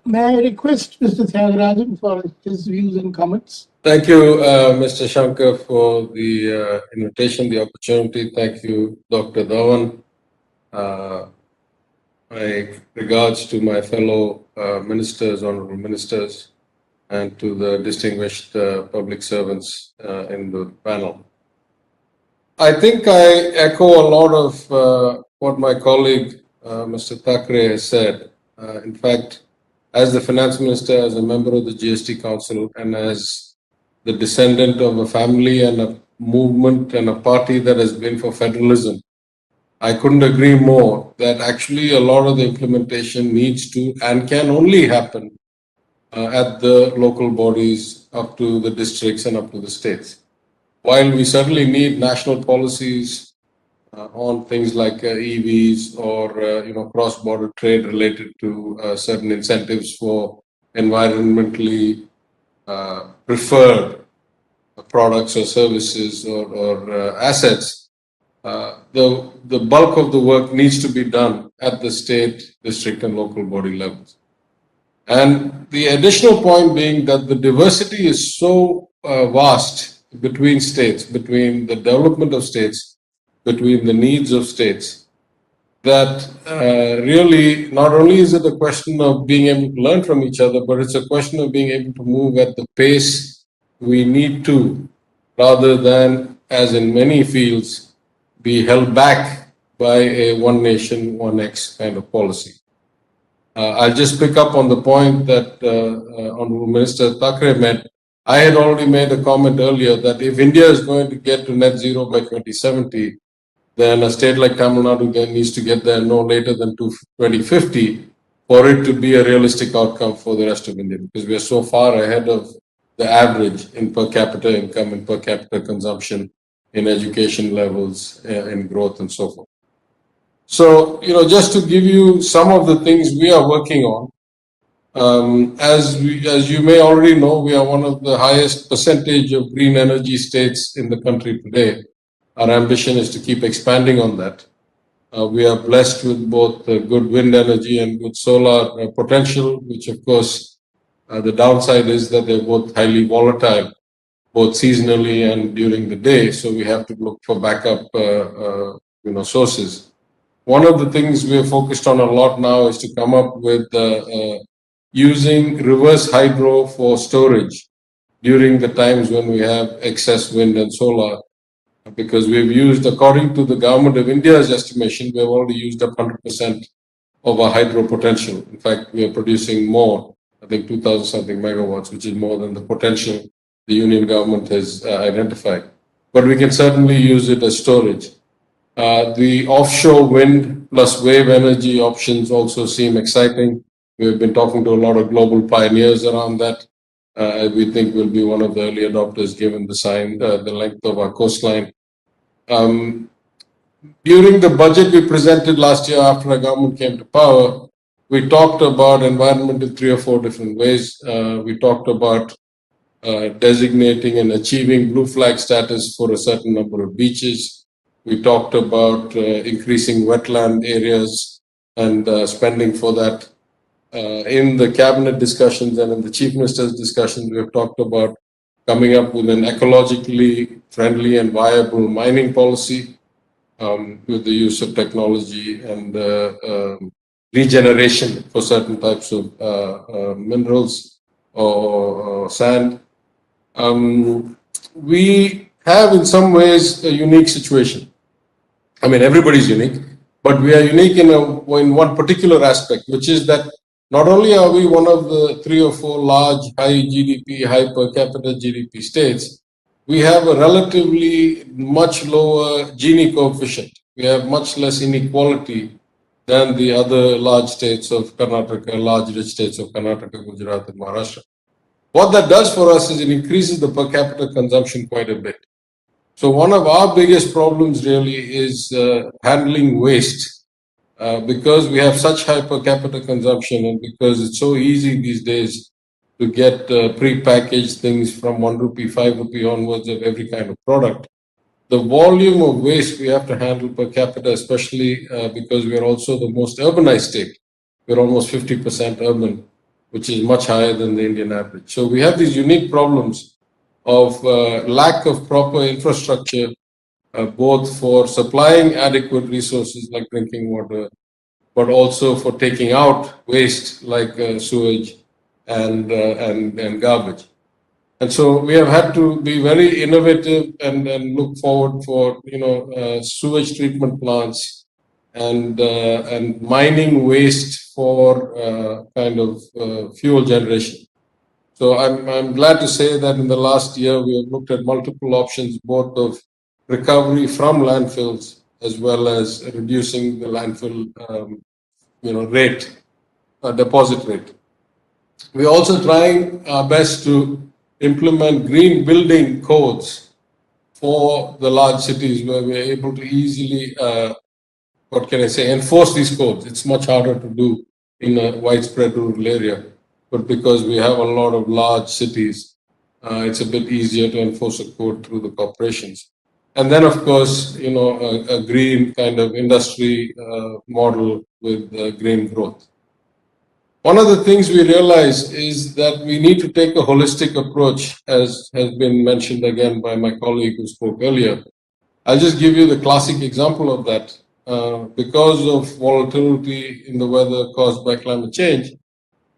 May I request Mr. Thiagarajan for his views and comments? Thank you, Mr. Shankar, for the invitation, the opportunity. Thank you, Dr. Dhawan. My regards to my fellow ministers, honorable ministers, and to the distinguished public servants in the panel. I think I echo a lot of what my colleague, Mr. Thackeray, has said. In fact, as the finance minister, as a member of the GST Council, and as the descendant of a family and a movement and a party that has been for federalism, I couldn't agree more that actually a lot of the implementation needs to and can only happen at the local bodies up to the districts and up to the states. While we certainly need national policies on things like EVs or cross-border trade related to certain incentives for environmentally preferred products or services or assets, the bulk of the work needs to be done at the state, district, and local body levels. And the additional point being that the diversity is so vast between states, between the development of states, between the needs of states, that really not only is it a question of being able to learn from each other, but it's a question of being able to move at the pace we need to, rather than, as in many fields, be held back by a one nation, one X kind of policy. I'll just pick up on the point that Honorable Minister Thackeray made. I had already made a comment earlier that if India is going to get to net zero by 2070, then a state like Tamil Nadu needs to get there no later than 2050 for it to be a realistic outcome for the rest of India, because we are so far ahead of the average in per capita income and per capita consumption, in education levels, in growth, and so forth. So, just to give you some of the things we are working on, as you may already know, we are one of the highest percentage of green energy states in the country today. Our ambition is to keep expanding on that. We are blessed with both good wind energy and good solar potential, which of course, the downside is that they're both highly volatile, both seasonally and during the day. So we have to look for backup, sources. One of the things we are focused on a lot now is to come up with using reverse hydro for storage during the times when we have excess wind and solar, because we've used, according to the Government of India's estimation, we have already used up 100% of our hydro potential. In fact, we are producing more, I think 2,000 something megawatts, which is more than the potential the Union government has identified. But we can certainly use it as storage. The offshore wind plus wave energy options also seem exciting. We've been talking to a lot of global pioneers around that. We think we'll be one of the early adopters given the length of our coastline. During the budget we presented last year after our government came to power, we talked about environment in 3 or 4 different ways. We talked about designating and achieving blue flag status for a certain number of beaches. We talked about increasing wetland areas and spending for that. In the cabinet discussions and in the chief minister's discussions, we have talked about coming up with an ecologically friendly and viable mining policy with the use of technology and regeneration for certain types of minerals or sand. We have in some ways a unique situation. I mean, everybody's unique, but we are unique in one particular aspect, which is that not only are we one of the 3 or 4 large high GDP, high per capita GDP states, we have a relatively much lower Gini coefficient. We have much less inequality than the other large states of Karnataka, large rich states of Karnataka, Gujarat, and Maharashtra. What that does for us is it increases the per capita consumption quite a bit. So one of our biggest problems really is handling waste. Because we have such high per capita consumption and because it's so easy these days to get pre-packaged things from 1 rupee, 5 rupee onwards of every kind of product, the volume of waste we have to handle per capita, especially because we are also the most urbanized state. We're almost 50% urban. which is much higher than the Indian average. So we have these unique problems of lack of proper infrastructure, both for supplying adequate resources like drinking water, but also for taking out waste like sewage and garbage. And so we have had to be very innovative and look forward for sewage treatment plants and mining waste for fuel generation. So I'm glad to say that in the last year we have looked at multiple options, both of recovery from landfills as well as reducing the landfill rate, deposit rate. We're also trying our best to implement green building codes for the large cities where we're able to easily, enforce these codes. It's much harder to do in a widespread rural area, but because we have a lot of large cities, it's a bit easier to enforce a code through the corporations. And then, of course, a green kind of industry model with green growth. One of the things we realize is that we need to take a holistic approach, as has been mentioned again by my colleague who spoke earlier. I'll just give you the classic example of that. Because of volatility in the weather caused by climate change,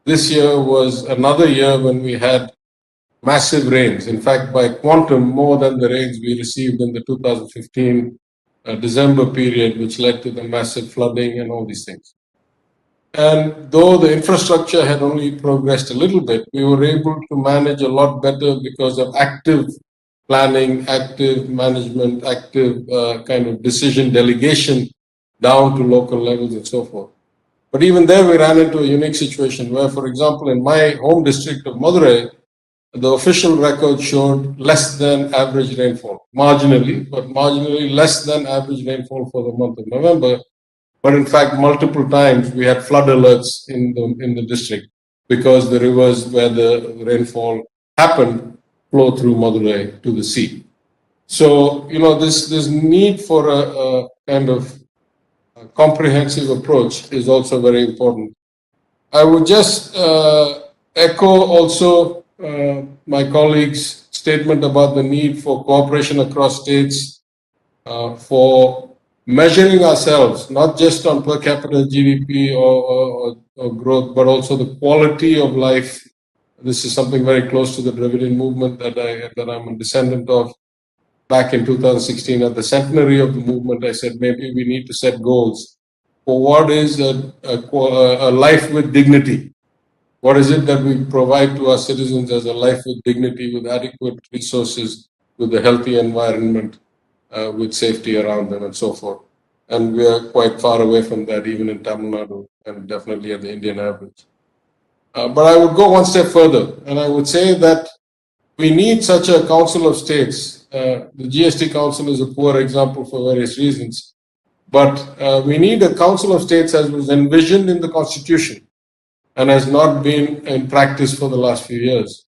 this year was another year when we had massive rains. In fact, by quantum, more than the rains we received in the 2015 December period, which led to the massive flooding and all these things. And though the infrastructure had only progressed a little bit, we were able to manage a lot better because of active planning, active management, active kind of decision delegation down to local levels and so forth. But even there, we ran into a unique situation where, for example, in my home district of Madurai, the official record showed less than average rainfall, marginally, but marginally less than average rainfall for the month of November. But in fact, multiple times we had flood alerts in the district because the rivers where the rainfall happened flow through Madurai to the sea. So, this need for a kind of comprehensive approach is also very important. I would just echo also my colleague's statement about the need for cooperation across states for measuring ourselves, not just on per capita GDP or growth, but also the quality of life. This is something very close to the Dravidian movement that I'm a descendant of. Back in 2016, at the centenary of the movement, I said maybe we need to set goals for what is a life with dignity. What is it that we provide to our citizens as a life with dignity, with adequate resources, with a healthy environment, with safety around them and so forth. And we are quite far away from that, even in Tamil Nadu, and definitely at the Indian average. But I would go one step further, and I would say that we need such a council of states. The GST Council is a poor example for various reasons, but we need a council of states as was envisioned in the Constitution and has not been in practice for the last few years.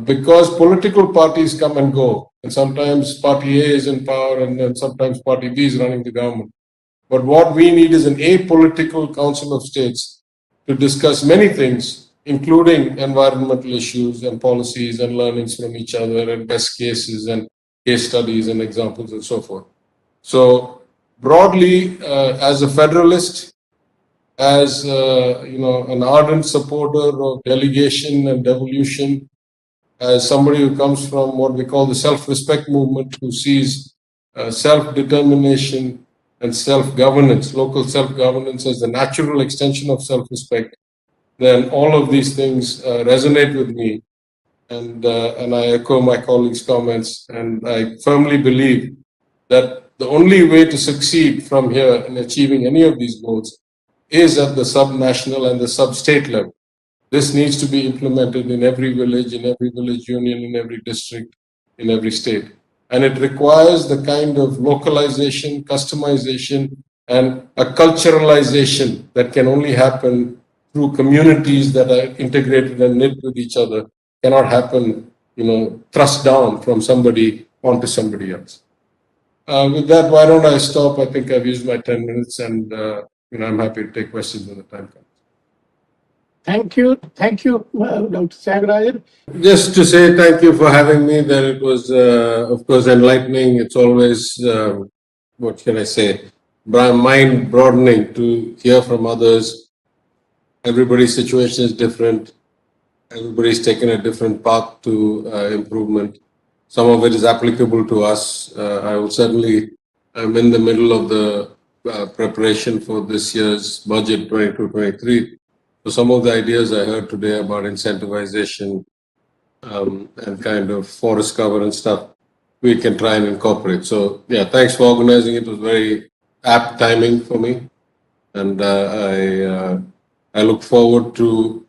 Because political parties come and go, and sometimes party A is in power and then sometimes party B is running the government. But what we need is an apolitical council of states to discuss many things, including environmental issues and policies and learnings from each other and best cases and case studies and examples and so forth. So broadly, as a federalist, as an ardent supporter of delegation and devolution, as somebody who comes from what we call the self-respect movement, who sees self-determination and self-governance, local self-governance as the natural extension of self-respect, then all of these things resonate with me. And I echo my colleagues' comments, and I firmly believe that the only way to succeed from here in achieving any of these goals is at the subnational and the sub-state level. This needs to be implemented in every village union, in every district, in every state. And it requires the kind of localization, customization, and a culturalization that can only happen through communities that are integrated and knit with each other. Cannot happen, thrust down from somebody onto somebody else. With that, why don't I stop? I think I've used my 10 minutes, and I'm happy to take questions when the time comes. Thank you, Dr. Tyagarajan. Just to say thank you for having me, that it was, of course, enlightening. It's always, what can I say, mind broadening to hear from others. Everybody's situation is different. Everybody's taken a different path to improvement. Some of it is applicable to us. I will certainly, I'm in the middle of the preparation for this year's budget 22-23. So some of the ideas I heard today about incentivization and kind of forest cover and stuff, we can try and incorporate. So yeah, thanks for organizing it. It was very apt timing for me. And I look forward to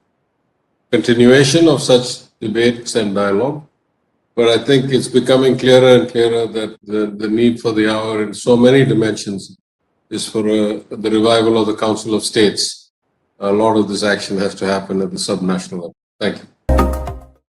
continuation of such debates and dialogue. But I think it's becoming clearer and clearer that the need for the hour in so many dimensions is for the revival of the Council of States. A lot of this action has to happen at the subnational level. Thank you.